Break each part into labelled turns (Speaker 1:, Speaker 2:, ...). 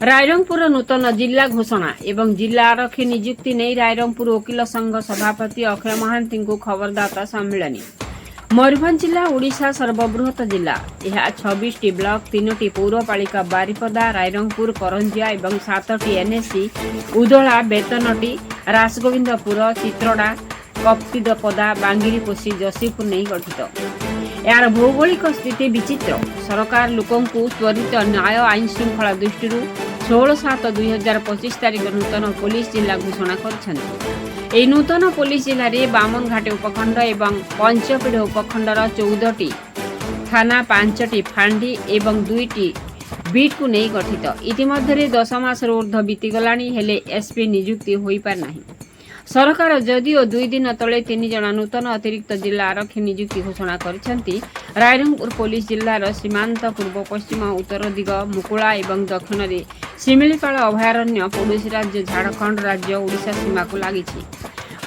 Speaker 1: रायरंगपुर नूतन जिला घोषणा एवं जिला आरक्षी नियुक्ति नहीं रायरंगपुर वकिल संघ सभापति अक्षय महांती को खबरदाता सम्मिलनी। मयूरभंज जिला ओडिशा सर्वबृहत जिला। यह 26टी ब्लॉक 3टी पौरपालिका बारिपदा रायरंगपुर करंजिया एवं 7टी एनएससी उदला बेतनटी रासगोविंदपुर चित्रड़ा कप्तिदपदा बांगिरीपोषी जसीपुर नहीं गठित। यार भौगोलिक स्थिति विचित्र। सरकार लोकों त्वरित न्याय आईन श्रृंखला दृष्टि 16/7/2025 तारीख नूतन पुलिस जिला घोषणा कर नूतन पुलिस जिले में बामनघाट उपखंड एवं पंचपीढ़ उपखंडर 14टी थाना 5टी फांडी एवं 2टी बीट को नहीं गठित। इतिमध्य 10 मास ऊर्ध्व बीतीगला हेले एसपी नियुक्ति हो पारना। सरकार जदिओ 2 दिन तले 3 जन नूतन अतिरिक्त जिला आरक्षी नियुक्ति घोषणा करिसेंती। रायरंगपुर पुलिस जिलार सीमांत पूर्व पश्चिम उत्तर दिग मुकुला एवं दक्षिण में शिमिलीपाल अभयारण्य पड़ोशी राज्य झारखंड राज्य ओडिशा सीमा को लगी।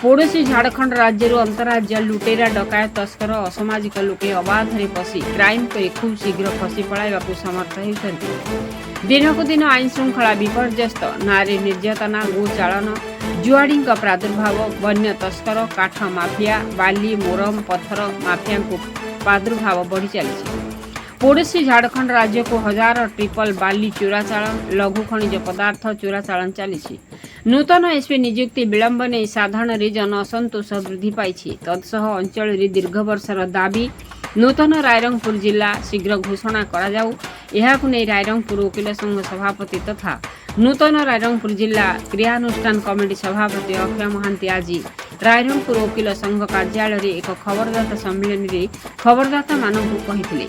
Speaker 1: पड़ोशी झारखंड राज्य अंतराज्य लुटेरा डकायत तस्कर असामाजिक लोके अबाधरे पशि क्राइम कर खूब शीघ्र खसी पलाइवा समर्थ होती। दिनकू दिन आईन श्रृंखला विपर्यस्त। नारी निर्यातना गोचालन जुआड़ी प्रादुर्भाव वन्य तस्कर काठ माफिया बाली मोरम पत्थर माफिया प्रादुर्भाव बढ़ी चली। पड़ोशी झारखंड राज्य को 1000 ट्रिपल बाली चोराचालन लघु खनिज पदार्थ चोराचालन चली। नूतन एसपी नियुक्ति विलंब नहीं साधारण जन असंतोष वृद्धि पाई। तत्सह अंचल दीर्घ वर्षर दाबी नूतन रायरंगपुर जिला शीघ्र घोषणा करा जाऊ। यहाकु नहीं रायरंगपुर वकिल संघ सभापति तथा नूतन रायरंगपुर जिला क्रियानुष्ठान कमिटी सभापति अक्षय महांती आज रायरंगपुर वकिल संघ कार्यालय एक खबरदाता सम्मेलन में खबरदाता मानक कही।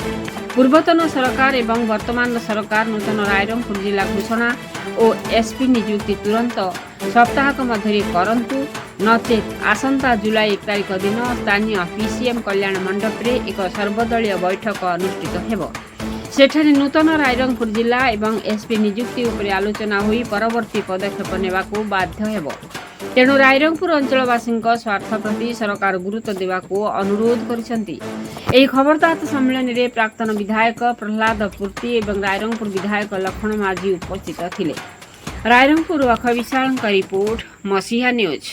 Speaker 1: पूर्वतन सरकार एवं वर्तमान सरकार नूतन रायरंगपुर जिला घोषणा और एसपी नियुक्ति तुरंत सप्ताहक मध्य करंतु नचेत आसंता जुलाई 1 तारिख दिन स्थानीय पीसीएम कल्याण मंडप रे एक सर्वदलीय बैठक अनुष्ठित हेबो। सेठारे नूतन रायरंगपुर जिला एवं एसपी नियुक्ति उपरे आलोचना होई परवर्ती पदक्षेप नेबाकू बाध्य हेबो। तेणु रायरंगपुर अंचलवासी स्वार्थ प्रति सरकार गुरुत्व देवाकू अनुरोध करिसेंती। एही खबरदाता सम्मेलन में प्राक्तन विधायक प्रहलाद पूर्ति एवं रायरंगपुर विधायक लक्ष्मण माझी उपस्थित थिले। रायरंगपुर अक्षय विशाल का रिपोर्ट मसीहा न्यूज।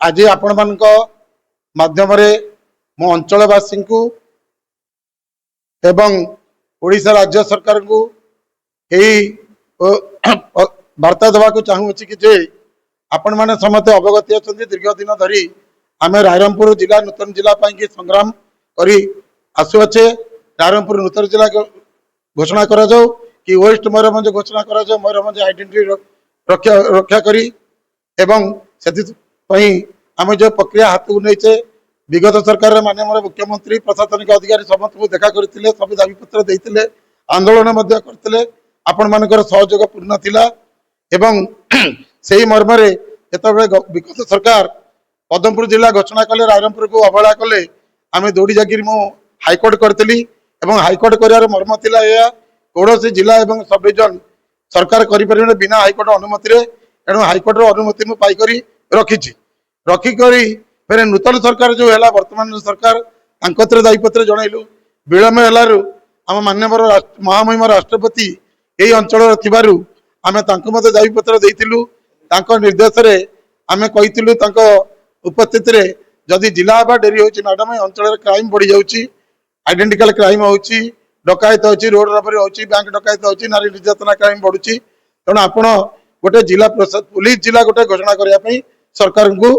Speaker 2: आज आपण मान माध्यम मो अंचलवासी को एवं ओडिशा राज्य सरकार को यही वार्ता देवा चाहूँगी कि जे आपण मैंने समस्त अवगत अच्छा दीर्घ दिन धरी आम रायरंगपुर जिला नूतन जिला कि संग्राम करी आसुचे। रायरंगपुर नूतन जिला घोषणा करा जाऊ कि वेस्ट मयूरभंज घोषणा करा जाऊ। मयूरभंज आइडेंटिटी रक्षा करी एवं से आम जो प्रक्रिया हाथ को नहीं विगत सरकार माननीय मुख्यमंत्री प्रशासनिक अधिकारी समस्त को देखा करते सब दाबीपत्र देते आंदोलन करते आपण मानकर सहयोग पूर्ण थिला एवं से ही मर्म विगत सरकार पद्मपुर जिला घोषणा कले रायरंगपुर को अवहेला कले आम दौड़ी जाकि मु हाइकोर्ट करी हाइकोर्ट कर मर्म थिला कौन सी जिला एवं सब डिविजन सरकार करें बिना हाइकोर्ट अनुमति एणु हाइकोर्ट अनुमति मुझे पाई रखिक फिर नूतन सरकार जो है वर्तमान सरकार दायीपत्र जनइलु विलम्ब है आम माननीय महामहिम राष्ट्रपति यही अंचल आम दायीपत्र देलु निर्देश आम कही उपस्थित जदि जिला हवा डेरी हो मैडम अंचल क्राइम बढ़ी जाऊँगी आइडेंटिकल क्राइम हो डकायत हो रोड रबरी हो बैंक डकायत हो नारी निर्यातना क्राइम बढ़ुची तेणु आपण गोटे जिला पुलिस जिला गोटे घोषणा करने सरकार को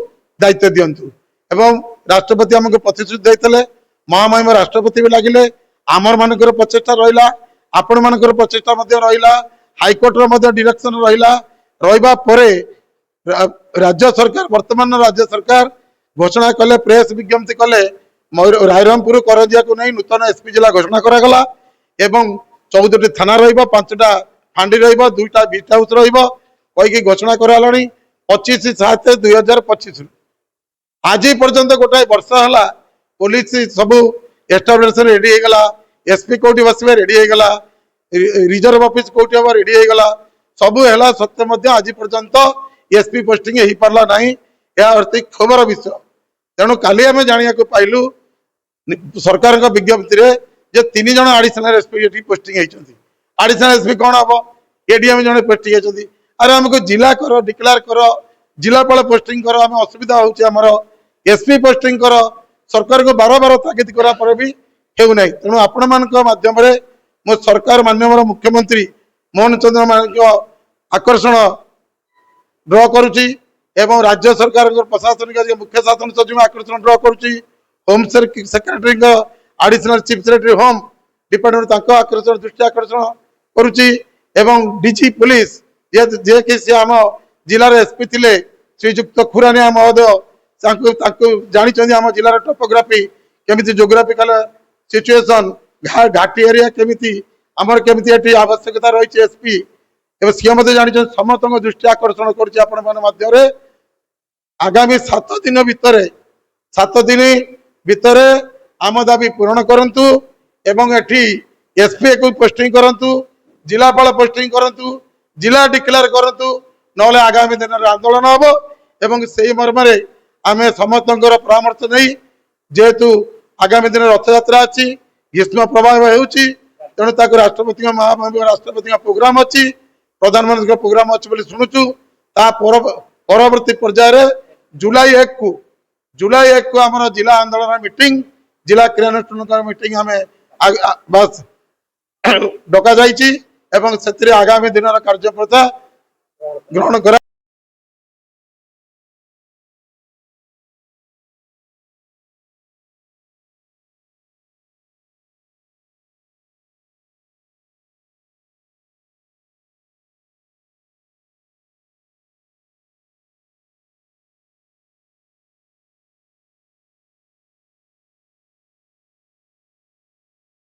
Speaker 2: दायित्व दिंतु एवं राष्ट्रपति आमको प्रतिश्रुति देते महामहिम राष्ट्रपति भी लगिले आमर मानकर प्रचेषा रहा आपण मानकर प्रचेषा रहा हाइकोर्टर डिरेक्शन रहा राज्य सरकार वर्तमान राज्य सरकार घोषणा कले प्रेस विज्ञप्ति कले रायरंगपुर करजिया को नहीं नूतन एसपी जिला घोषणा करागला एवं 14टी थाना रहा 5टा फांडी रहा 2टा बीट हाउस रही घोषणा कराला 25/7/2025 आज पर्यंत गोटाए वर्ष है पुलिस सब एस्टाब्लिश रेडी होगा एसपी कौटी बसवे रेडी होगा रिजर्व ऑफिस कौटी हम रेडी होगा सब है सत्य आज पर्यंत एसपी पोस्टिंग हो पारा ना यह अति खबर विषय तेणु काली आम जाना पाइलु सरकार विज्ञप्ति जे 3 जन एडिशनल एसपी पोस्टिंग होती एडिशनल एसपी कौन हम एडीएम जन पोस्टिंग होती अरे आमको जिला कर डिक्लेयर कर जिलापाल पोस्टिंग कर आम असुविधा होमर एसपी पोस्टिंग कर सरकार को बार बार तागिद करा पर भी हेउना तेणु आपण माध्यम मो सरकार माननीय मुख्यमंत्री मोहन चंद्र माणिक्य आकर्षण ड्र करुच्ची एवं राज्य सरकार प्रशासनिक मुख्य शासन सचिव आकर्षण ड्र करुच्ची home secretary additional chief secretary home department आकर्षण दृष्टि आकर्षण करुच्ची एवं डीजी पुलिस जे कि सी आम जिलार एसपी थे श्रीजुक्त खुरानिया महोदय जानी आम जिलार टोपोग्राफी केमी जोग्राफिकल सिचुएसन घाटी एरिया केमी आमर केमी आवश्यकता रही एसपी सी जानी समस्त दृष्टि आकर्षण कर आगामी 7 दिन भितर आम दाबी पूरण करंतु एवं एठी एसपी को पोस्टिंग करंतु जिलापाल पोस्टिंग करंतु जिला डिक्लेयर करंतु नले आगामी दिन में आंदोलन हम एवं से मर्म आम समस्त परामर्श नहीं जेहेतु आगामी दिन रथयात्रा अच्छी ग्रीष्म प्रभाव होती तेणु राष्ट्रपति महामहिम राष्ट्रपति प्रोग्राम अच्छी प्रधानमंत्री प्रोग्राम अच्छी बोली शुणुचु परवर्ती पर्यायर जुलाई 1 को आम जिला आंदोलन मीटिंग जिला क्रियानुष्ठान मीटिंग आम बस डक जाइए आगामी दिन कार्यप्रथा ग्रहण कर